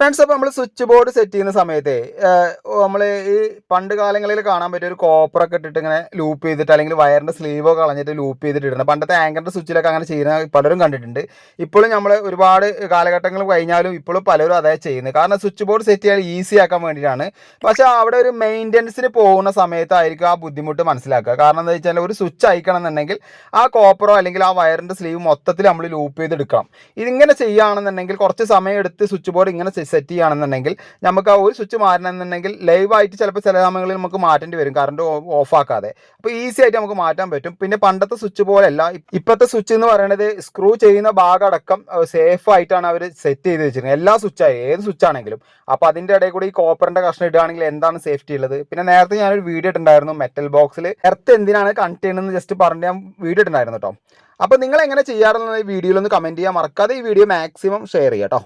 Friends, അപ്പോൾ നമ്മൾ switch board set ചെയ്യുന്ന സമയത്ത് നമ്മൾ ഈ പണ്ട് കാലങ്ങളിൽ കാണാൻ പറ്റിയ ഒരു കോപ്പറൊക്കെ ഇട്ടിട്ട് ഇങ്ങനെ ലൂപ്പ് ചെയ്തിട്ട് അല്ലെങ്കിൽ വയറിൻ്റെ സ്ലീവോ കളഞ്ഞിട്ട് ലൂപ്പ് ചെയ്തിട്ട് ഇടുന്നത്. പണ്ടത്തെ ആങ്കറിൻ്റെ സ്വിച്ചിലൊക്കെ അങ്ങനെ ചെയ്യുന്ന പലരും കണ്ടിട്ടുണ്ട്. ഇപ്പോഴും നമ്മൾ ഒരുപാട് കാലഘട്ടങ്ങൾ കഴിഞ്ഞാലും ഇപ്പോഴും പലരും അതേ ചെയ്യുന്നത്. കാരണം സ്വിച്ച് ബോർഡ് സെറ്റ് ചെയ്യാൻ ഈസി ആക്കാൻ വേണ്ടിയിട്ടാണ്. പക്ഷേ അവിടെ ഒരു മെയിൻ്റനൻസിന് പോകുന്ന സമയത്തായിരിക്കും ആ ബുദ്ധിമുട്ട് മനസ്സിലാക്കുക. കാരണം എന്താ വെച്ചാൽ ഒരു സ്വിച്ച് അയക്കണം എന്നുണ്ടെങ്കിൽ ആ കോപ്പറോ അല്ലെങ്കിൽ ആ വയറിൻ്റെ സ്ലീവ് മൊത്തത്തിൽ നമ്മൾ ലൂപ്പ് ചെയ്തെടുക്കണം. ഇതിങ്ങനെ ചെയ്യുകയാണെന്നുണ്ടെങ്കിൽ കുറച്ച് സമയം എടുത്ത് സ്വിച്ച് ബോർഡ് ഇങ്ങനെ സെറ്റ് ചെയ്യുകയാണെന്നുണ്ടെങ്കിൽ നമുക്ക് ആ ഒരു സ്വിച്ച് മാറണമെന്നുണ്ടെങ്കിൽ ലൈവായിട്ട് ചിലപ്പോൾ ചില സമയങ്ങളിൽ നമുക്ക് മാറ്റേണ്ടി വരും, കറണ്ട് ഓഫ് ആക്കാതെ. അപ്പോൾ ഈസി ആയിട്ട് നമുക്ക് മാറ്റാൻ പറ്റും. പിന്നെ പണ്ടത്തെ സ്വിച്ച് പോലെയല്ല, ഇപ്പോഴത്തെ സ്വിച്ച് എന്ന് പറയുന്നത് സ്ക്രൂ ചെയ്യുന്ന ഭാഗം അടക്കം സേഫ് ആയിട്ടാണ് അവർ സെറ്റ് ചെയ്ത് വെച്ചിരിക്കുന്നത്. എല്ലാ സ്വിച്ചായി ഏത് സ്വിച്ച് ആണെങ്കിലും. അപ്പോൾ അതിൻ്റെ ഇടയിൽ കൂടി ഈ കോപ്പറിൻ്റെ കഷ്ണം ഇടുകയാണെങ്കിൽ എന്താണ് സേഫ്റ്റി ഉള്ളത്? പിന്നെ നേരത്തെ ഞാനൊരു വീഡിയോ ഇട്ടുണ്ടായിരുന്നു, മെറ്റൽ ബോക്സിൽ എർത്ത് എന്തിനാണ് കണക്ട് ചെയ്യണമെന്ന് ജസ്റ്റ് പറഞ്ഞ് ഞാൻ വീഡിയോ ഇട്ടുണ്ടായിരുന്നു കേട്ടോ. അപ്പോൾ നിങ്ങൾ എങ്ങനെ ചെയ്യാറുള്ള വീഡിയോയിൽ ഒന്ന് കമൻറ്റ് ചെയ്യാൻ മറക്കാതെ ഈ വീഡിയോ മാക്സിമം ഷെയർ ചെയ്യാം കേട്ടോ.